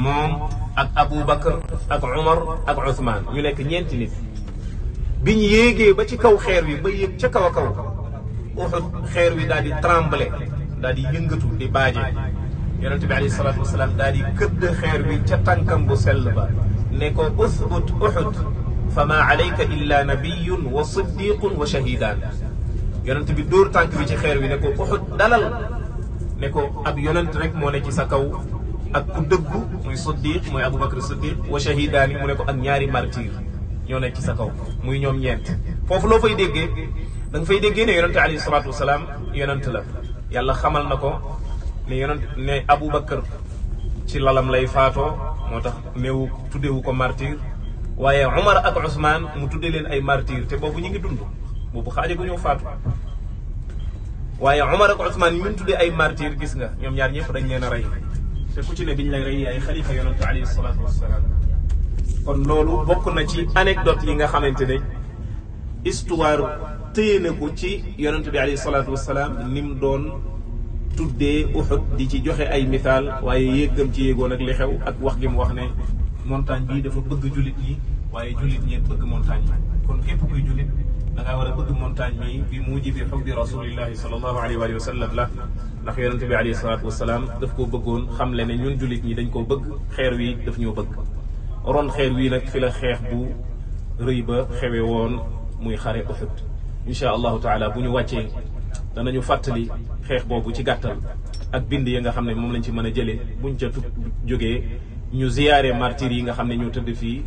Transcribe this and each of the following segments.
moom ak Abu Bakar ak Umar ak Uthman ñu nekk ñeenti nit biñ yéegee ba ci kaw xeer wi ba yéeg ca kaw a kaw Uhud xeer wi daal di tremblé daal di yëngatu di baaje yonent bi alayhi salaatu wasalaam daal di këdd xeer wi ca tànkam bu sell ba ne ko uthbut Uhud fa ma alayka illa nabiyyun wa siddiqun wa shahidaan yonent bi dóor tànk bi ci xeer wi ne ko Uhud dalal ne ko ab yonent rek moo ne ci sa kaw ak ku dëggu muy siddiq mooy Abu Bakr siddiq wa shahidaani mu ne ko ak ñaari martyr ñoo nekk ci sa kaw muy ñoom ñeent foofu loo fay déggee da nga fay déggee ne yonente alayhi salaatu wasalaam yonent la yàlla xamal na ko ne yonent ne Abu Bakr ci lalam lay faatoo moo tax néewu tuddewu ko martyr waaye Umar ak Usmaan mu tudde leen ay martyr te boobu ñu ngi dund boobu xaaja gu ñëw faatu waaye Umar ak Usmaan yi ñu tuddee ay martyr gis nga ñoom ñaar ñëpp dañ leen a rey te ku ci ne biñ lay rey ay xalifa yonente alayhi salaatu wasalaam kon loolu bokk na ci anecdote yi nga xamante ne histoire téye na ko ci yonente bi alayhi salaatu wasalaam ni mu doon tuddee Uhud di ci joxe ay misaal waaye yéegam ci yéegoon ak li xew ak wax gi mu wax ne montagne bii dafa bëgg jullit ñi waaye jullit ñi bëgg montagne yi kon képp kuy jullit da ngaa war a bëgg montagne bi bi mujibi xubbi rasulillahi sallallahu alayhi wa sallam la ndax yonente bi alayhi salaatu wasalaam daf koo bëggoon xam le ne ñun jullit ñi dañ koo bëgg xeer wi daf ñoo bëgg ron xeer wii nag fi la xeex bu rëy ba xewe woon muy xare Uhud insha allahu taala bu ñu wàccee danañu fàttali xeex boobu ci gàttal ak bind yi nga xam ne moom lañ ci mën a jëlee buñ ca jógee ñu ziyaare martyr yi nga xam ne ñoo tëdd fii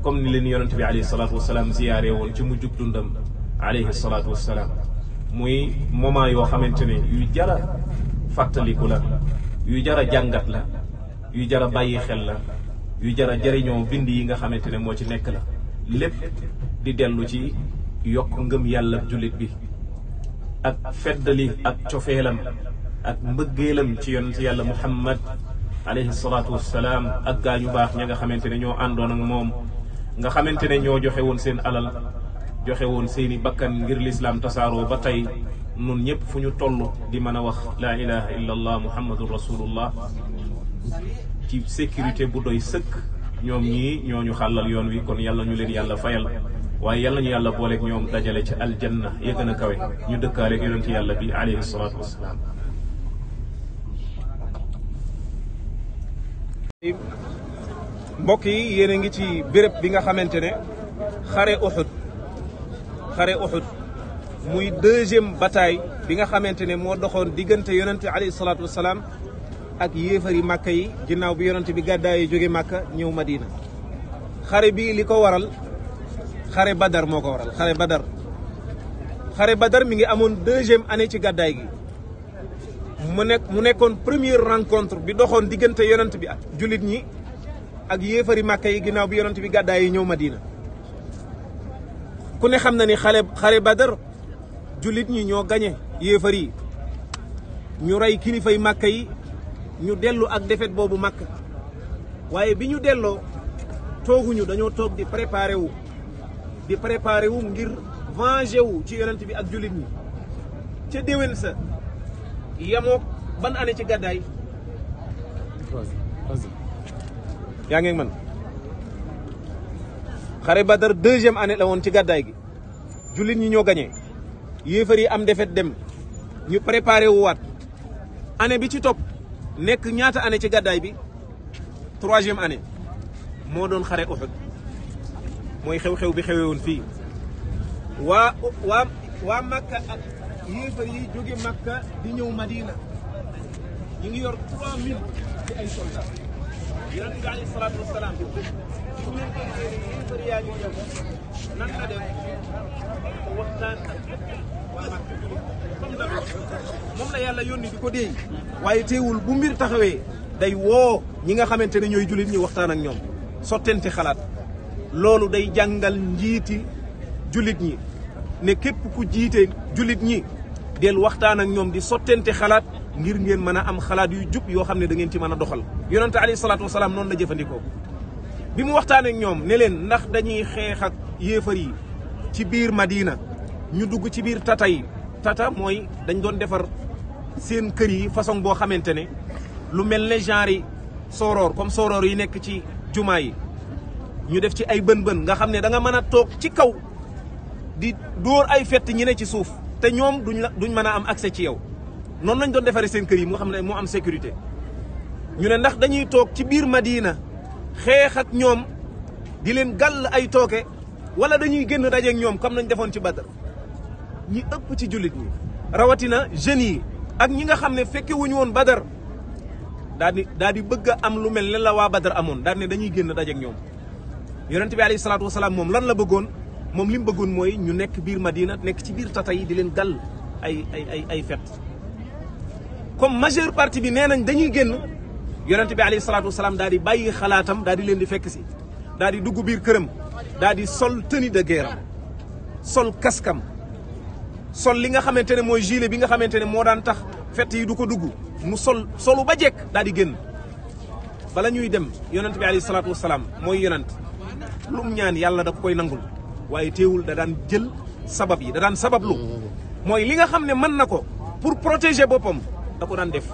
comme ni leen yonent bi alayhi salaatu wasalaam ziyaare woon ci mujjug dundam alayhi salaatu wasalaam muy moment yoo xamante ne yu jara fàttaliku la yu jara jàngat la yu jara bàyyi xel la yu jara jariñoo bind yi nga xamante ne moo ci nekk la lépp di dellu ci yokk ngëm yàlla jullit bi ak feddali ak cofeelam ak mbëggeelam ci yonent yàlla Muhammad alayhi salaatu wassalaam ak gaañu baax ña nga xamante ne ñoo àndoon ak moom nga xamante ne ñoo joxe woon seen alal joxe woon seeni bakkan ngir lislaam tasaaroo ba tey nun ñëpp fu ñu toll di mën a wax laa ilaha illa allah muhammadun rasulullah ci sécurité bu doy sëkk ñoom ñii ñooñu xàllal yoon wi kon yàlla ñu leen yàlla fayal waaye yàlla ñu yàlla booleeg ñoom dajale ci aljanna ya gën a kawe ñu dëkkaaleeg yonent yàlla bi alayhi salaatu wassalaam mbokk yi yéen a ngi ci béréb bi nga xamante ne xare Uhud muy deuxième bataille bi nga xamante ne moo doxoon diggante yonent alayhi salaatu wassalaam ak yéefari màkka yi ginnaaw bi yonent bi gàddaay yi jóge màkka ñëw madina xare bi li ko waral xare badar moo ko waral xare badar mi ngi amoon deuxième année ci gàddaay gi mu nekkoon première rencontre bi doxoon diggante yonent bi ak jullit ñi ak yéefari màkka yi ginnaaw bi yonent bi gàddaay yi ñëw madina ku ne xam na ni xare badar jullit ñi ñoo gañe yéefari yi ñu rey kilifay màkka yi ñu dellu ak défaite boobu màkk waaye bi ñu delloo tooguñu dañoo toog di préparé wu ngir venger wu ci yonent bi ak jullit ñi ca déwén sa yamook ban année ci gàddaay yaa ngi man xare Badar deuxième année la woon ci gàddaay gi jullit ñi ñoo gañee yéefar yi am défaite dem ñu préparé wu waat année bi ci topp nekk ñaata année ci gàddaay bi troisième année moo doon xare Uhud mooy xew-xew bi xewee woon fii waa Makka ak yéefar yi jóge Makka di ñëw Madina ñu ngi yor 3000 ci ay soldats yonent bi alayhi salaatu wasalaam su leen ko yéefar yaa ngi ñëw nan la def waxtaan ak waa Makka comme da moom la yàlla yónni di ko déey waaye teewul bu mbir taxawee day woo ñi nga xamante ne ñooy jullit ñi waxtaan ak ñoom sottente xalaat loolu day jàngal njiiti jullit ñi ne képp ku jiite jullit ñi del waxtaan ak ñoom di sottente xalaat ngir ngeen mën a am xalaat yu jub yoo xam ne da ngeen ci mën a doxal yonente alayhi salaatu wasalaam noonu la jëfandikoo bi mu waxtaan ak ñoom ne leen ndax dañuy xeex ak yéefar yi ci biir Madina ñu dugg ci biir tata yi tata mooy dañ doon defar seen kër yi façon boo xamante ne lu mel ne genre yi sooroor comme sooroor yi nekk ci jumaa yi ñu def ci ay bën-bën nga xam ne da nga mën a toog ci kaw di dóor ay fett ñi ne ci suuf te ñoom duñ mën a am accès ci yow noonu lañ doon defaree seen kër yi nga xam ne moo am sécurité ñu ne ndax dañuy toog ci biir Madina xeex ak ñoom di leen gàll ay tooke wala dañuy génn dajeek ñoom comme nañ defoon ci Badr ñi ëpp ci jullit ñi rawatina jeunes yi ak ñi nga xam ne fekke wuñu woon Badr daal di bëgg a am lu mel ne la waa Badr amoon daal ne dañuy génn dajeek ñoom yonent bi alayhi salaatu wasalaam moom lan la bëggoon moom li mu bëggoon mooy ñu nekk biir Madina nekk ci biir tata yi di leen gàll ay fett comme majeure partie bi nee nañ dañuy génn yonent bi alayhi salaatu wasalaam daal di bàyyi xalaatam daal di leen di fekk si daal di dugg biir këram daal di sol tenue de guerre am sol kaskam sol li nga xamante ne mooy gilet bi nga xamante ne moo daan tax fett yi du ko dugg mu solu ba jekk daal di génn bala ñuy dem yonent bi alayhi salaatu wasalaam mooy yonent lu mu ñaan yàlla da koy nangul waaye teewul da daan jël sabab yi da daan sabablu mooy li nga xam ne mën na ko pour protéger boppam da ko daan def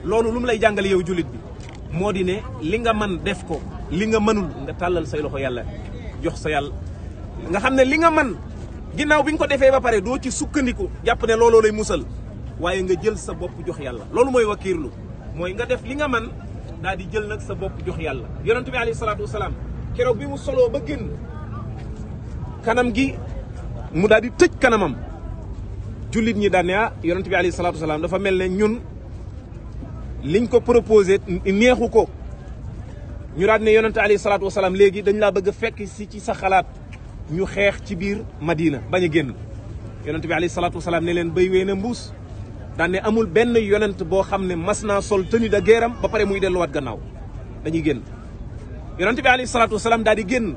loolu lu mu lay jàngale yow jullit bi moo di ne li nga mën def ko li nga mënul nga tàllal say loxo yàlla jox sa yàlla nga xam ne li nga mën ginnaaw bi nga ko defee ba pare doo ci sukkandiku jàpp ne looloo lay musal waaye nga jël sa bopp jox yàlla loolu mooy wakiirlu mooy nga def li nga mën daal di jël nag sa bopp jox yàlla yonent bi alayhi salaatu wasalaam keroog bi mu soloo ba génn kanam gi mu daal di tëj kanamam jullit ñi daan ne yonent bi alayhi salaatu wasalaam dafa mel ne ñun liñ ko proposé neexu ko ñu daal ne yonent alayhi salaatu wasalaam léegi dañ laa bëgg a fekk si ci sa xalaat ñu xeex ci biir Madina bañ a génn yonent bi alayhi salaatu wasalaam ne leen béy wee na mbuus daan ne amul benn yonent boo xam ne mas naa sol tenue de guerre am ba pare muy delluwaat gannaaw dañuy génn yonent bi alayhi salaatu wasalaam daal di génn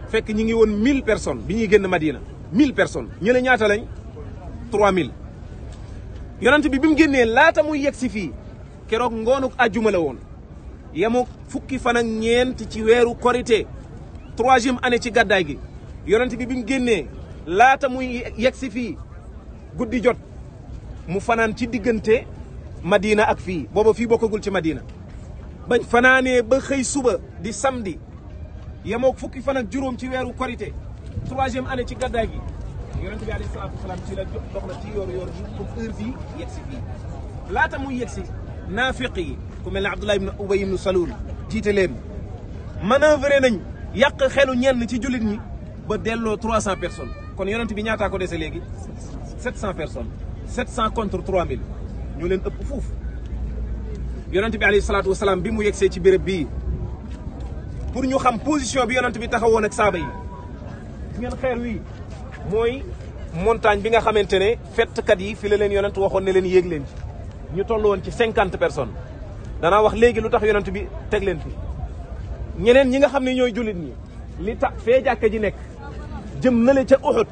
fekk ñi ngi woon 1000 personnes bi ñuy génn Madina 1000 personnes ñële ñaata lañ 3000 yonent bi mu génnee laata muy yegg si fii keroog ngoonuk àjjuma la woon yemoo fukki fan ak ñeent ci weeru korité 3e année ci gàddaay gi yonent bi mu génnee laata muy yegg si fii guddi jot mu fanaan ci diggante Madina ak fii booba fii bokkagul ci Madina bañ fanaanee ba xëy suba di samedi yemoo fukki fan ak juróom ci weeru korité 3e année ci gàddaay gi yonent bi alayhi salaatu wasalaam ci la dox na ci yoor bi pour heure bii yegg si fii laata muy yegg si naafiq yi ku mel ne Abdullah ibn Ubay ibn Salul jiite leen manœuvrer nañ yàq xelu ñenn ci jullit ñi ba delloo 300 personnes kon yonent bi ñaataa ko dese léegi 700 personnes 700 contre 3000 ñu leen ëpp foofu yonent bi alayhi salaatu wasalaam bi mu yegsee ci béréb bii pour ñu xam position bi yonent bi taxawoon ak saaba yi ngeen xeer wi mooy montagne bi nga xamante ne fettkat yi fi la leen yonent waxoon ne leen yéeg leen ci ñu toll woon ci 50 personnes danaa wax léegi lu tax yonent bi teg leen fi ñeneen ñi nga xam ne ñooy jullit ñi li tax fee jàkka ji nekk jëm nale ca Uhud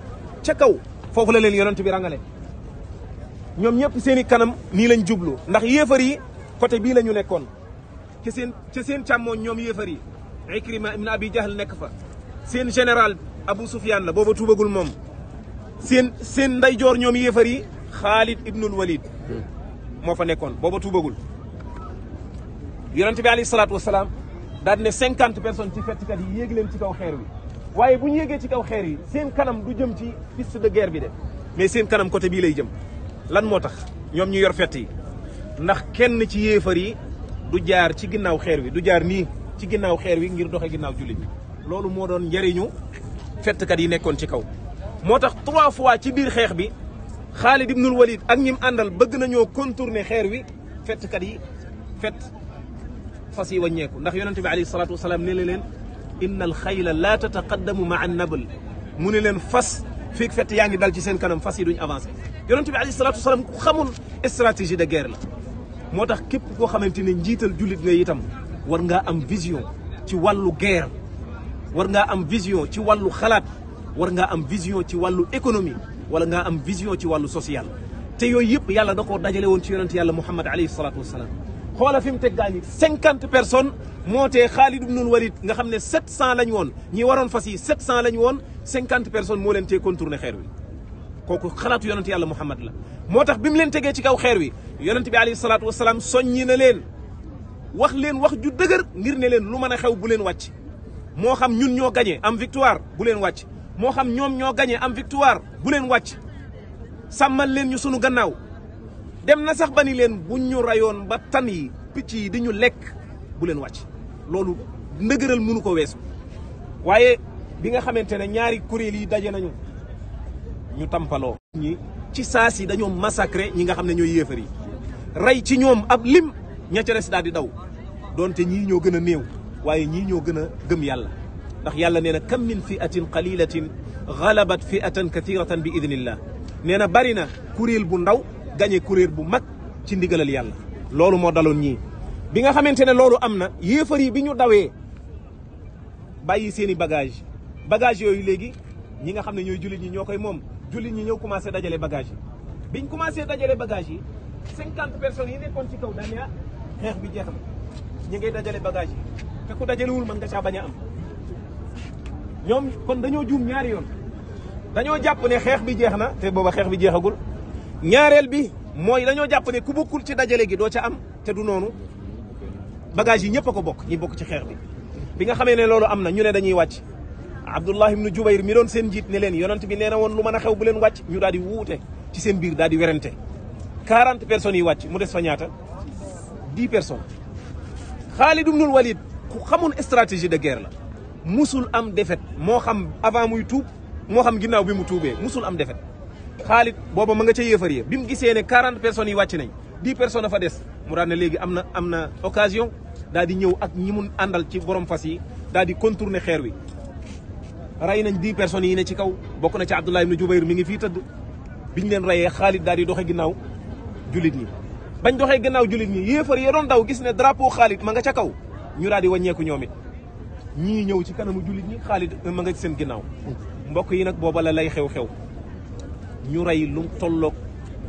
ca kaw foofu la leen yonent bi rangale ñoom ñëpp seen i kanam nii lañ jublu ndax yéefar yi côté bii la ñu nekkoon ca seen càmmooñ ñoom yéefar yi Ikrima ibn Abi Jahl nekk fa seen général Abu Sufyan la booba tuubagul moom seen ndeyjoor ñoom yéefar yi Khalid ibnul Walid moo fa nekkoon booba tuubagul yonent bi alayhi salaatu wasalaam daal ne 50 personnes ci fettkat yi yéeg leen ci kaw xeer wi waaye bu ñu yéegee ci kaw xeer yi seen kanam du jëm ci piste de guerre bi de mais seen kanam côté bii lay jëm lan moo tax ñoom ñu yor fett yi ndax kenn ci yéefar yi du jaar ci ginnaaw xeer wi du jaar nii ci ginnaaw xeer wi ngir doxe ginnaaw jullit bi loolu moo doon njëriñu fettkat yi nekkoon ci kaw moo tax 3 fois ci biir xeex bi Khalid ibnul Walid ak ñim àndal bëgg nañoo contourner xeer wi fettkat yi fett fas yi wàññeeku ndax yonente bi alayhi salaatu wasalaam ne leen inna al xayla laa tataqaddamu maa an nabl mu ne leen fas fii fett yaa ngi dal ci seen kanam fas yi duñ avancé yonente bi alayhi salaatu wasalaam ku xamul stratégie de guerre la moo tax képp koo xamante ne njiital jullit nga itam war ngaa am vision ci wàllu guerre war ngaa am vision ci wàllu xalaat war ngaa am vision ci wàllu économie wala ngaa am vision ci wàllu social te yooyu yëpp yàlla da koo dajale woon ci yonente yàlla Muhammad alayhi salaatu wasalaam xoola fi mu teg gaa ñi 50 personnes moo tee Khalid ibnul Walid nga xam ne 700 lañ woon ñi waroon fas yi 700 lañ woon 50 personnes moo leen tee contourner xeer wi kooku xalaatu yonente yàlla Muhammad la moo tax bi mu leen tegee ci kaw xeer wi yonente bi alayhi salaatu wasalaam soññi na leen wax leen wax ju dëgër ngir ne leen lu mën a xew bu leen wàcc moo xam ñun ñoo gagné am victoire bu leen wàcc moo xam ñoom ñoo gagné am victoire bu leen wàcc sàmmal leen ñu sunu gannaaw dem na sax ba ni leen buñ ñu rayoon ba tan yi picc yi di ñu lekk bu leen wàcc loolu ndëgëral mënu ko weesu waaye bi nga xamante ne ñaari kuréel yi daje nañu ñu tampaloo ñi ci saa si dañoo massacré ñi nga xam ne ñooy yéefar yi rey ci ñoom ab lim ña ca des daal di daw doonte ñii ñoo gën a néew waaye ñii ñoo gën a gëm yàlla ndax yàlla nee na kam min fi'atin qalilatin galabat fi'atan kathiratan bi idnillah nee na bari na kuréel bu ndaw gañe kuréel bu mag ci ndigalal yàlla loolu moo daloon ñii bi nga xamante ne loolu am na yéefar yi bi ñu dawee bàyyi seen i bagage yooyu léegi ñi nga xam ne ñooy jullit ñi ñoo koy moom jullit ñi ñëw commencé dajale bagage yi biñ commencé dajale bagage yi 50 personnes yi nekkoon ci kaw daan ne xeex bi jeex na ñi ngay dajale bagage yi te ku dajalewul mën nga caa bañ a am ñoom kon dañoo juum ñaari yoon dañoo jàpp ne xeex bi jeex na te booba xeex bi jeexagul ñaareel bi mooy dañoo jàpp ne ku bokkul ci dajale gi doo ca am te du noonu bagage yi ñëpp a ko bokk ñi bokk ci xeex bi nga xamee ne loolu am na ñu ne dañuy wàcc Abdullah ibnu Jubayr mi doon seen njiit ne leen yonent bi nee na woon lu mën a xew bu leen wàcc ñu daal di wuute ci seen biir daal di werante 40 personnes yi wàcc mu des fa ñaata 10 personnes Khalid ibnul Walid ku xamoon stratégie de guerre la musul am défaite moo xam avant muy tuub moo xam ginnaaw bi mu tuubee musul am défaite Khalid booba ma nga ca yéefar yi bi mu gisee ne 40 personnes yi wàcc nañ 10 personnes dafa des mu daal ne léegi am na occasion daal di ñëw ak ñi mun àndal ci borom fas yi daal di contourner xeer wi rey nañ 10 personnes yi ne ci kaw bokk na ci Abdullah ibn Jubayr mi ngi fii tëdd biñ leen reyee Khalid daal di doxe ginnaaw jullit ñi bañ doxee ginnaaw jullit ñi yéefar yi doon daw gis ne drapeau Khalid ma nga ca kaw ñu daal di wàññeeku ñoom it ñii ñëw ci kanamu jullit ñi Khalid ma nga ci seen ginnaaw mbokk yi nag booba la lay xew-xew ñu rey lu tolloog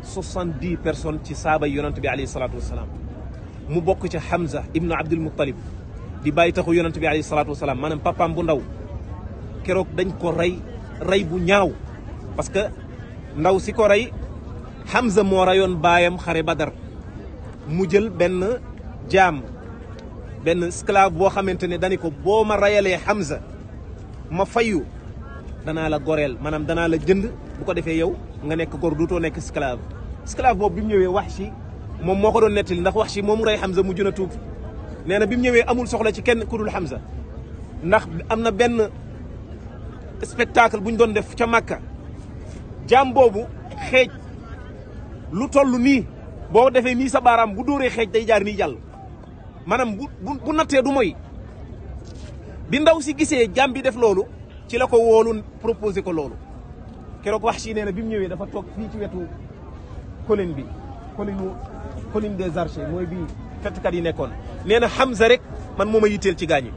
70 personnes ci saaba yonent bi alayhi salaatu wasalaam mu bokk ci Hamza ibnu Abdul Muttalib di bàyyi taxu yonent bi alayhi salaatu wasalaam maanaam papaam bu ndaw keroog dañ ko rey bu ñaaw parce que ndaw si ko rey Hamza moo reyoon baayam xare Badar mu jël benn jaam benn esclave boo xamante ne dani ko boo ma reyalee Hamza ma fayu danaa la goreel maanaam danaa la jënd bu ko defee yow nga nekk gor duutoo nekk esclave boobu bi mu ñëwee Wahshi moom moo ko doon nettali ndax Wahshi moom rey Hamza mu jën a tuub nee na bi mu ñëwee amul soxla ci kenn ku dul Hamza ndax am na benn spectacle bu ñu doon def ca Makka jaam boobu xeej lu toll nii boo defee nii sa baaraam bu dóoree xeej day jaar nii jàll maanaam bu nattee du moy bi ndaw si gisee jaam bi def loolu ci la ko woolu proposé ko loolu keroog Wahshi nee na bi mu ñëwee dafa toog fii ci wetu colline bi colline des archers mooy bii fettkat yi nekkoon nee na Hamza rek man moo ma yitteel ci gaañi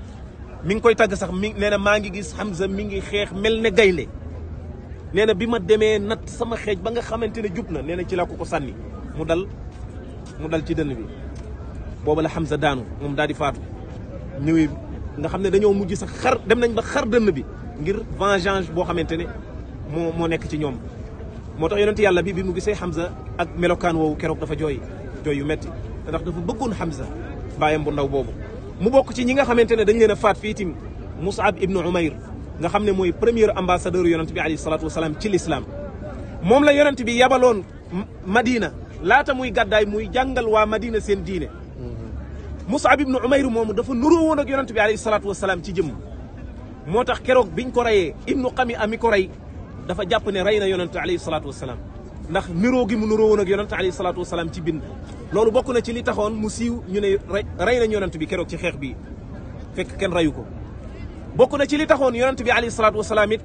mi ngi koy tagg sax mi nee na maa ngi gis Hamza mi ngi xeex mel ne gaynde nee na bi ma demee natt sama xeej ba nga xamante ne jub na nee na ci la ko sànni mu dal ci dënn bi booba la Hamza daanu moom daal di faatu ñëwee nga xam ne dañoo mujj sax dem nañ ba xar dënn bi ngir vengeance boo xamante ne moo nekk ci ñoom moo tax yonent yàlla bi mu gisee Hamza ak melokaan woowu keroog dafa jooy yu metti ndax dafa bëggoon Hamza baayam bu ndaw boobu mu bokk ci ñi nga xamante ne dañ leen a faat fii tim Mus'ab ibnu Umayr nga xam ne mooy premier ambassadeur yonent bi alayhi salaatu wasalaam ci l'islam moom la yonent bi yabaloon Madina laata muy gàddaay muy jàngal waa Madina seen diine Mus'ab ibnu Umayr moomu dafa nuroo woon ak yonent bi alayhi salaatu wasalaam ci jëmm moo tax keroog biñ ko reyee ibnu Qami ami ko rey dafa jàpp ne rey na yonent alayhi salaatu wasalaam ndax nuroo gi mu nuroo woon ak yonent alayhi salaatu wasalaam ci bind loolu bokk na ci li taxoon mu siiw ñu ne rey nañ yonent bi keroog ci xeex bi fekk kenn reyu ko bokk na ci li taxoon yonent bi alayhi salaatu wasalaam it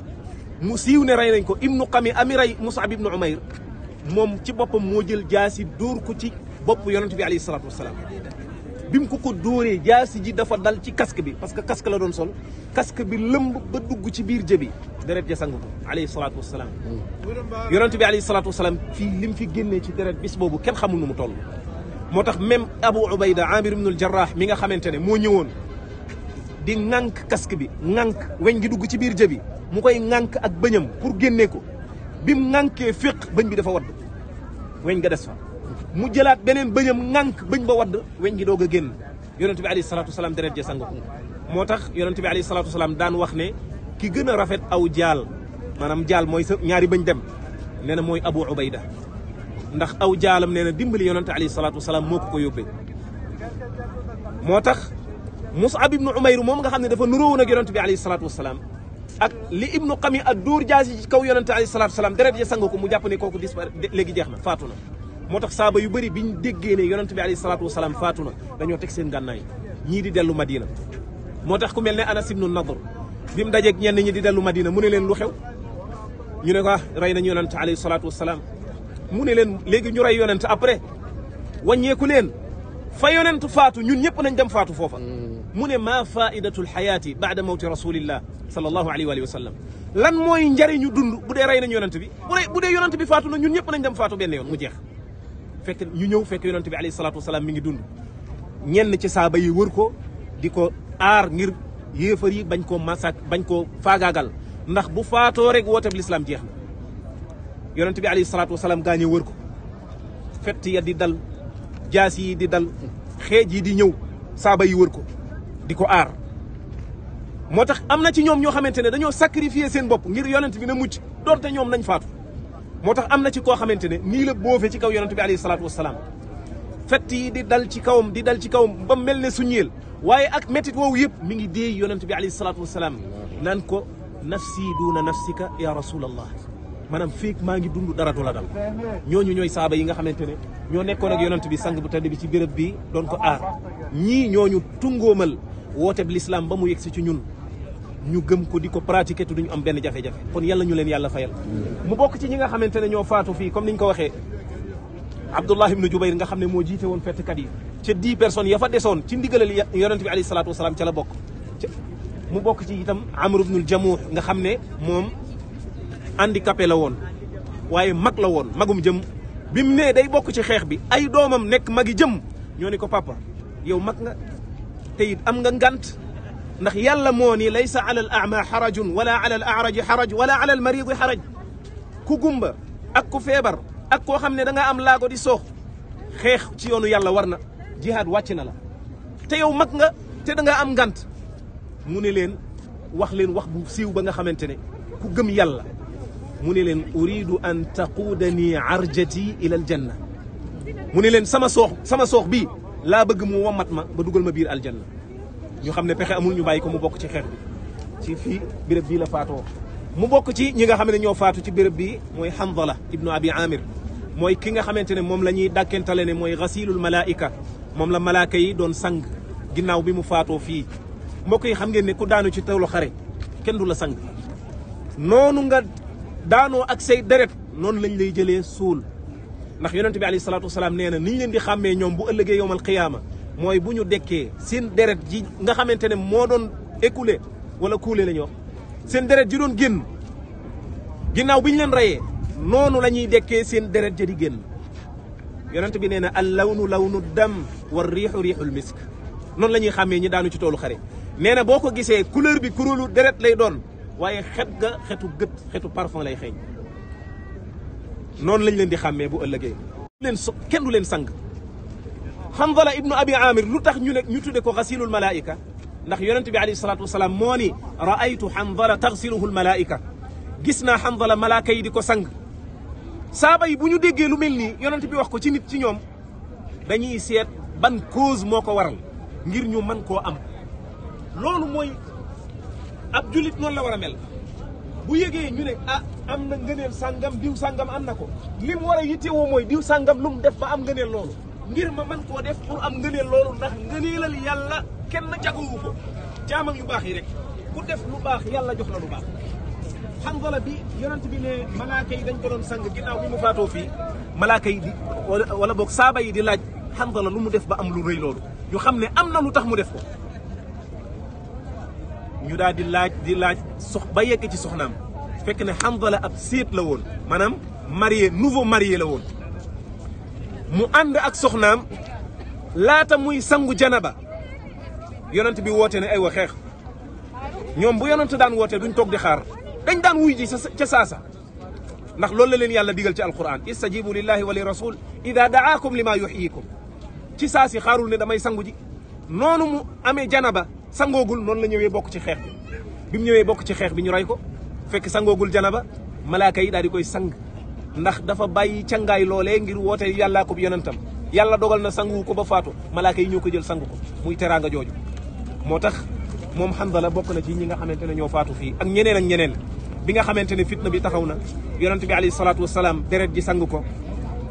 mu siiw ne rey nañ ko ibnu Qami ami rey Mus'ab ibnu Umayr moom ci boppam moo jël jaasi dóor ko ci bopp yonent bi alayhi salaatu wasalaam bi mu ko dóoree jaasi ji dafa dal ci casque bi parce que casque la doon sol casque bi lëmb ba dugg ci biir jëbi deret ja sang ko alayhi salaatu wasalaam yonent bi alayhi salaatu wasalaam fii lim fi génnee ci deret bis boobu kenn xamul nu mu toll moo tax même Abu Ubayda Amir ibn al-Jarrah mi nga xamante ne moo ñëwoon di ŋànk casque bi ŋànk weñ gi dugg ci biir jëbi mu koy ŋànk ak bëñam pour génnee ko bi mu ŋànkee féq bëñ bi dafa wadd weñ nga des fa mu jëlaat beneen bëñam ŋànk bëñ ba wadd weñ gi doog a génn yonent bi alayhi salaatu wasalaam deret ja sang ko moo tax yonent bi alayhi salaatu wasalaam daan wax ne ki gën a rafet aw jaal maanaam jaal mooy sa ñaari bañ dem nee na mooy Abu Ubayda ndax aw jaalam nee na dimbali yonent alayhi salaatu wasalaam moo ko yóbbee moo tax Mus'ab ibnu Umayr moom nga xam ne dafa nuróowoon ak yonent bi alayhi salaatu wasalaam ak li ibnu Qami ak dóor jaasi ci kaw yonent alayhi salaatu wasalaam deret ja sang ko mu jàpp ne kooku léegi jeex na faatu na moo tax saaba yu bëri biñ déggee ne yonent bi alayhi salaatu wasalaam faatu na dañoo teg seen gànnaay ñii di dellu Madina moo tax ku mel ne Anas ibnu Nadr bi mu dajeeg ñenn ñi di dellu Madina mu ne leen lu xew ñu ne ko rey nañu yonent alayhi salaatu wasalaam mu ne leen léegi ñu rey yonent après wàññeeku leen fa yonent faatu ñun ñëpp nañ dem faatu foofa mu ne maa faidatul xayaati baada mawti rasulillah sallallahu alayhi wa sallam lan mooy njariñu dund bu dee rey nañ yonent bi bu dee yonent bi faatu na ñun ñëpp nañ dem faatu benn yoon mu jeex fekk ñu ñëw fekk yonent bi alayhi salaatu wasalaam mi ngi dund ñenn ci saaba yi wër ko di ko aar ngir yéefar yi bañ koo masak bañ koo faagaagal ndax bu faatoo rek woote bi lislaam jeex na yonent bi alayhi salaatu wasalaam gaañe wër ko fett ya di dal jaas yi di dal xeej yi di ñëw saaba yi wër ko di ko aar moo tax am na ci ñoom ñoo xamante ne dañoo sacrifier seen bopp ngir yonent bi na mucc doonte ñoom nañ faatu moo tax am na ci koo xamante ne nii la boofe ci kaw yonent bi alayhi salaatu wasalaam fett yi di dal ci kawam di dal ci kawam ba mel ne suñeel waaye ak métit woowu yëpp mi ngi déey yonent bi alayhi salaatu wasalaam naan ko nafsi duuna nafsika ya rasulallah maanaam féeg maa ngi dund dara du la dal ñooñu ñooy saaba yi nga xamante ne ñoo nekkoon ak yonent bi sang bu tedd bi ci béréb bi doon ko aar ñii ñooñu tungoomal woote bi l'islam ba mu yegsi ci ñun ñu gëm ko di ko pratiquer te duñu am benn jafe-jafe kon yàlla ñu leen yàlla fayal mu bokk ci ñi nga xamante ne ñoo faatu fii comme niñ ko waxee Abdullah ibnu Jubayr nga xam ne moo jiite woon fettkat yi ca 10 personnes ya fa desoon ci ndigalal yonent bi alayhi salaatu wasalaam ca la bokk mu bokk ci itam Amr ibnul Jamuh nga xam ne moom handicapé la woon waaye mag la woon magum jëm bi mu nee day bokk ci xeex bi ay doomam nekk magi jëm ñoo ni ko papa yow mag nga te it am nga ngant ndax yàlla moo ni laysa ala al a'ma xarajun wala ala al a'raji xaraj wala ala al maridi xaraj ku gumba ak ku feebar ak koo xam ne da nga am laago di soox xeex ci yoonu yàlla war na jihaad wàcc na la te yow mag nga te da nga am ngant mu ne leen wax bu siiw ba nga xamante ne ku gëm yàlla mu ne leen uridu an taquudani arjati ila aljanna mu ne leen sama soox bii laa bëgg mu wamat ma ba dugal ma biir aljanna ñu xam ne pexe amul ñu bàyyi ko mu bokk ci xeex bi ci fii béréb bii la faatoo mu bokk ci ñi nga xam ne ñoo faatu ci béréb bii mooy Hanzala ibnu Abi Amir mooy ki nga xamante ne moom la ñuy dàkkentale ne mooy gasilul malaika moom la malaaka yi doon sang ginnaaw bi mu faatoo fii mbokk yi xam ngeen ne ku daanu ci toolu xare kenn du la sang noonu nga daanoo ak say deret noonu lañ lay jëlee suul ndax yonent bi alayhi salaatu wasalaam nee na niñ leen di xàmmee ñoom bu ëllëgee yowmal qiyaama mooy bu ñu dekkee seen deret ji nga xamante ne moo doon écoulé wala coulé la ñu wax seen deret ji doon génn ginnaaw bi ñu leen reyee noonu la ñuy dekkee seen deret ja di génn yonent bi nee na al lawnu lawnu dam war riixu riixul misk noonu la ñuy xàmmee ñi daanu ci toolu xare nee na boo ko gisee couleur bi kuréelu deret lay doon waaye xet ga xetu gët xetu parfum lay xeeñ noonu lañ leen di xàmmee bu ëllëgee kenn du leen sang Hanzala ibnu Abi Amir lu tax ñu tudde ko gasilul malaika ndax yonent bi alayhi salaatu wasalaam moo ni raaytu Hanzala tagsiluhu lmalaika gis naa Hanzala malaaka yi di ko sang saaba yi bu ñu déggee lu mel nii yonent bi wax ko ci nit ci ñoom dañuy seet ban cause moo ko waral ngir ñu mën koo am loolu mooy ab julit noonu la war a mel bu yëgee ñu ne ah am na ngëneel sàngam diw sàngam am na ko li mu war a yittewoo mooy diw sàngam lu mu def ba am ngëneel loolu ngir ma mën koo def pour am ngëneel loolu ndax ngëneelal yàlla kenn jagowu ko jaamam yu baax yi rek ku def lu baax yàlla jox la lu baax Hanzala bi yonent bi ne malaaka yi dañ ko doon sang ginnaaw bi mu faatoo fii malaaka yi di wala boog saaba yi di laaj Hanzala lu mu def ba am lu rëy loolu ñu xam ne am na lu tax mu def ko ñu daal di laaj ba yegg ci soxnaam fekk ne Hanzala ab séet la woon maanaam nouveau marié la woon mu ànd ak soxnaam laata muy sangu janaba yonent bi woote ne ay wa xeex ñoom bu yonent daan woote duñ toog di xaar dañ daan wuy ji ca saasa ndax loolu la leen yàlla digal ci alquran istajibu lillahi wa li rasul ida daakum lima yuhyikum ci saasi xaarul ne damay sangu ji noonu mu amee janaba sangoogul noonu la ñëwee bokk ci xeex bi mu ñëwee bokk ci xeex bi ñu rey ko fekk sangoogul janaba malaaka yi daal di koy sang ndax dafa bàyyi cangaay loolee ngir woote yàllaa ko yonentam yàlla dogal na sangu ko ba faatu malaaka yi ñoo ko jël sang ko muy teraanga jooju moo tax moom Hanzala bokk na ci ñi nga xamante ne ñoo faatu fii ak ñeneen ak ñeneen bi nga xamante ne fitna bi taxaw na yonent bi alayhi salaatu wasalaam deret ji sang ko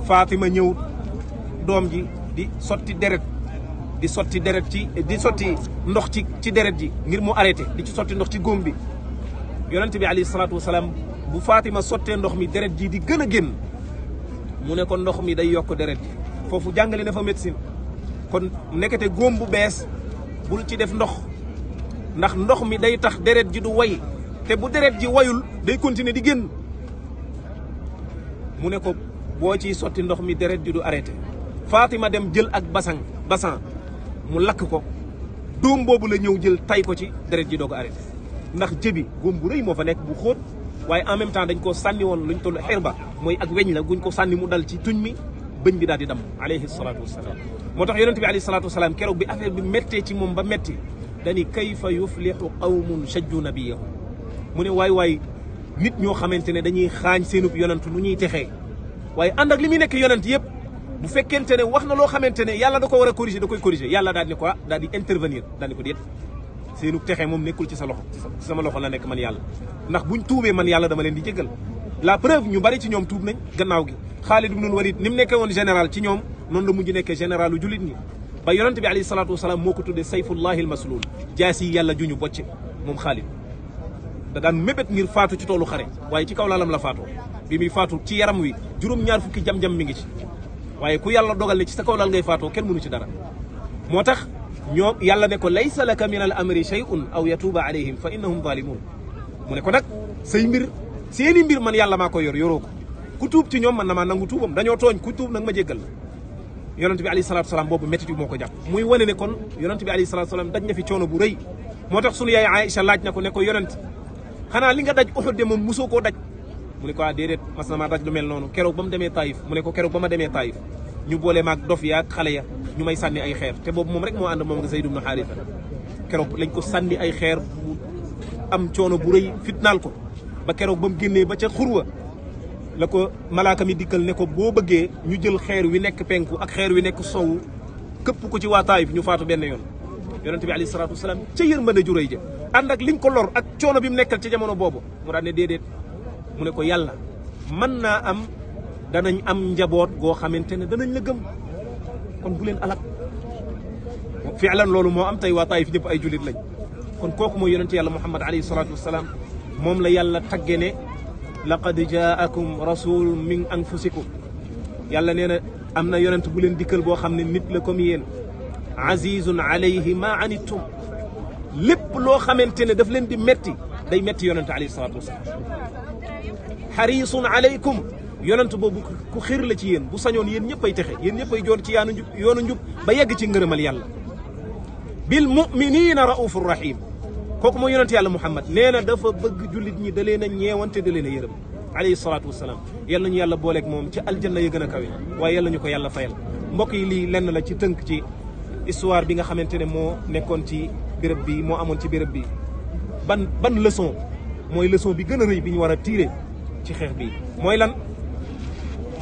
Fatima ñëw doom ji di sotti deret di sotti ndox ci deret ji ngir mu arrêté di ci sotti ndox ci góom bi yonent bi alayhi salaatu wasalaam bu Fatima sottee ndox mi deret ji di gën a génn mu ne ko ndox mi day yokk deret ji foofu jàngale na fa médecine kon nekkate góom bu bees bul ci def ndox ndax ndox mi day tax deret ji du way te bu deret ji wayul day continuer di génn mu ne ko boo ciy sotti ndox mi deret ji du arrêté Fatima dem jël ak basan mu lakk ko dóom boobu la ñëw jël tay ko ci deret ji doo ko arrêté ndax jëbi góom bu rëy moo fa nekk bu xóot waaye en même temps dañ koo sànni woon luñ toll xirba mooy ak weñ la guñ ko sànni mu dal ci tuñ mi bëñ bi daal di damm alayhi salaatu wasalaam moo tax yonent bi alayhi salaatu wasalaam keroog bi affaire bi méttee ci moom ba métti dani kayfa yuflixu qawmun shajju nabiyahu mu ne waay nit ñoo xamante ne dañuy xaañ seenub yonent nu ñuy texee waaye ànd ak li muy nekk yonent yëpp bu fekkente ne wax na loo xamante ne yàlla da ko war a corriger da koy corriger yàlla daal di ko daal di intervenir daal di ko déet seenu texe moom nekkul ci sa loxo ci sama loxo la nekk man yàlla ndax buñ tuubee man yàlla dama leen di jéggal la preuve ñu bari ci ñoom tuub nañ gannaaw gi Xaalid ibnul Walid ni mu nekkee woon général ci ñoom noonu la mujj nekkee généralu jullit ñi ba yonent bi alayhi salaatu wasalaam moo ko tuddee sayfullahi al maslul jaasi yàlla juñu bocce moom Xaalid da daan mébét ngir faatu ci toolu xare waaye ci kaw laalam la faatoo bi muy faatu ci yaram wi juróom-ñaar fukki jam-jam mi ngi ci waaye ku yàlla dogal ne ci sa kaw laal ngay faatoo kenn mënu ci dara moo tax ñoom yàlla ne ko laysa laka min al amri shay'un aw yatuuba alayhim fa innahum zalimun mu ne ko nag say mbir seeni mbir man yàlla maa ko yoroo ko ku tuub ci ñoom man na maa nangu tuubam dañoo tooñ ku tuub nag ma jéggal yonent bi alayhi salaatu salaam boobu métti moo ko jàpp muy wane ne kon yonent bi alayhi salaatu salaam daj na fi coono bu rëy moo tax sunu yaay Aïcha laaj na ko ne ko yonent xanaa li nga daj Uhud de moom musoo koo daj mu ne ko déedéet mas na maa daj lu mel noonu keroog ba mu demee Taïf mu ne ko keroog ba ma demee Taïf ñu boole maag dof ya ak xale ya ñu may sànni ay xeer te boobu moom rek moo ànd moom nga Zayd ibn Haritha keroog lañ ko sànni ay xeer bu am coono bu rëy fitnaal ko ba keroog ba mu génnee ba ca xurwa la ko malaaka mi dikkal ne ko boo bëggee ñu jël xeer wi nekk penku ak xeer wi nekk sowu këpp ko ci waa Taïf ñu faatu benn yoon yonent bi alayhi salaatu wasalaam ca yërmande ju rëy ja ànd ak liñ ko lor ak coono bi mu nekkal ci jamono boobu mu daan ne déedéet mu ne ko yàlla mën naa am danañ am njaboot goo xamante ne danañ la gëm kon bu leen alak fi'lan loolu moo am tey waa Taïf ñëpp ay jullit lañ kon kooku mooy yonent yàlla Muhammad alayhi salaatu wasalaam moom la yàlla tagge ne laqad jaakum rasulun min anfusikum yàlla nee na am na yonent bu leen dikkal boo xam ne nit la comme yéen azizun alayhi ma anittum lépp loo xamante ne daf leen di metti day metti yonent alayhi salaatu wasalaam harisun alaykum yonent boobu ku xir la ci yéen bu sañoon yéen ñëpp ay texe yéen ñëpp ay joor ci yoonu njub ba yegg ci ngërëmal yàlla bil muminina raufur rahim kooku mooy yonent yàlla Muhammad nee na dafa bëgg jullit ñi da leen a ñeewante da leen a yërëm alayhi salaatu wasalaam yàlla ñu yàlla booleeg moom ci aljanna ya gën a kawe waaye yàlla ñu ko yàlla fayal mbokk yi lii lenn la ci tënk ci histoire bi nga xamante ne moo nekkoon ci béréb bi moo amoon ci béréb bi ban leçon mooy leçon bi gën a rëy bi ñu war a tiire ci xeex bi mooy lan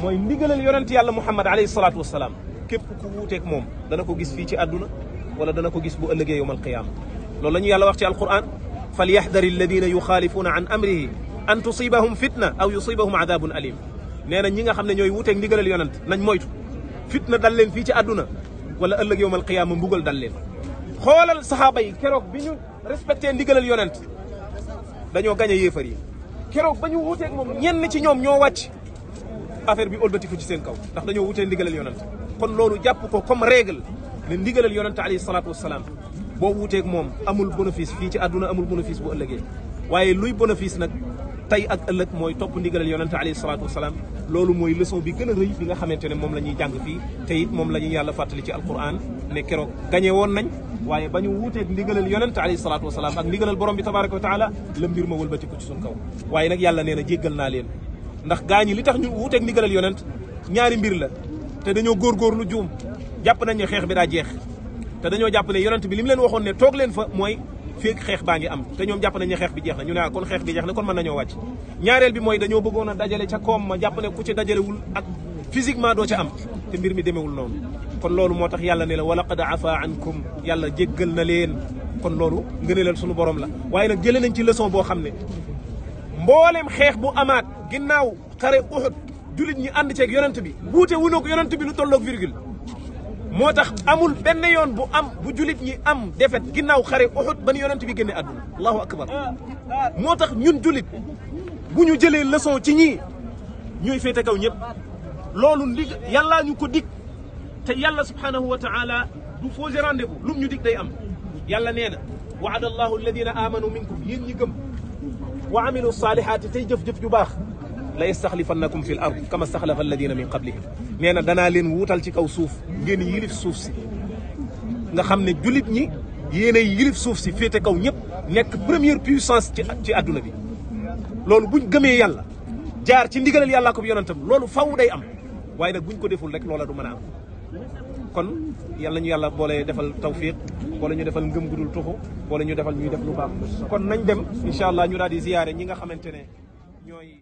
mooy ndigalal yonent yàlla Muhammad alayhi salaatu wasalaam képp ku wuuteeg moom dana ko gis fii ci àdduna wala dana ko gis bu ëllëgee yawmal qiyaama loolu la ñu yàlla wax ci alquran falyahdari alladina yuxaalifuuna an amrihi an tusibahum fitna aw yusibahum adabun alim nee na ñi nga xam ne ñooy wuuteeg ndigalal yonent nañ moytu fitna dal leen fii ci àdduna wala ëllëg yawmal qiyaama mbugal dal leen xoolal saxaaba yi keroog bi ñu respecté ndigalal yonent dañoo gañ a yéefar yi keroog ba ñu wuuteeg moom ñenn ci ñoom ñoo wàcc affaire bi ëlbatiku ci seen kaw ndax dañoo wutee ndigalal yonent kon loolu jàpp ko comme règle ne ndigalal yonent alayhi salaatu wasalaam boo wuuteeg moom amul bénéfice fii ci àdduna amul bénéfice bu ëllëgee waaye luy bénéfice nag tey ak ëllëg mooy topp ndigalal yonent alayhi salaatu wasalaam loolu mooy leçon bi gën a rëy bi nga xamante ne moom la ñuy jàng fii te it moom la ñuy yàlla fàttali ci alquran ne keroog gañe woon nañ waaye ba ñu wuuteeg ndigalal yonent alayhi salaatu wasalaam ak ndigalal borom bi tabaraka wa taala la mbir ma wëlbatiku ci suñ kaw waaye nag yàlla nee na jéggal naa leen ndax gaañi li tax ñu wuuteeg ndigalal yonent ñaari mbir la te dañoo góorgóorlu juum jàpp nañ ne xeex bi daa jeex te dañoo jàpp ne yonent bi li mu leen waxoon ne toog leen fa mooy feeg xeex baa ngi am te ñoom jàpp nañ ne xeex bi jeex na ñu ne kon xeex bi jeex na kon mën nañoo wàcc ñaareel bi mooy dañoo bëggoon a dajale ca koom ma jàpp ne ku ci dajalewul ak physiquement doo ca am te mbir mi demewul noonu kon loolu moo tax yàlla ne la wa laqad afa ankum yàlla jéggal na leen kon loolu ngëneelal sunu borom la waaye nag jëlee nañ ci leçon boo xam ne mboolem xeex bu amaat ginnaaw xare Uhud julit ñi ànd ceeg yonent bi wuute wuñu ko yonent bi lu tolloog virgule moo tax amul benn yoon bu am bu julit ñi am defet ginnaaw xare Uhud ba ni yonent bi génne àdduna allahu akbar moo tax ñun julit bu ñu jëlee leçon ci ñii ñuy féete kaw ñëpp loolu ndig yàllaa ñu ko dig te yàlla subhanahu wa taala du fausse rendez-vous lum ñu dig day am yàlla nee na waada allahu alladina amanu minkum yéen ñi gëm wa amilu salihaati tey jëf-jëf ju baax la yastaxlifannakum fi l ard kama staxlafa alladina min qablihim nee na danaa leen wuutal ci kaw suuf ngeen yilif suuf si nga xam ne julit ñi yéenay yilif suuf si féete kaw ñëpp nekk première puissance ci adduna bi loolu buñ gëmee yàlla jaar ci ndigalal yàllaa ko bi yonentam loolu faw day am waaye nag buñ ko deful rek loola du mën a am kon yàlla ñu yàlla boole defal tawfiq boole ñu defal ngëm gudul tuxu boole ñu defal ñuy def lu baax kon nañ dem incha allah ñu daal di ziyaare ñi nga xamante ne ñooy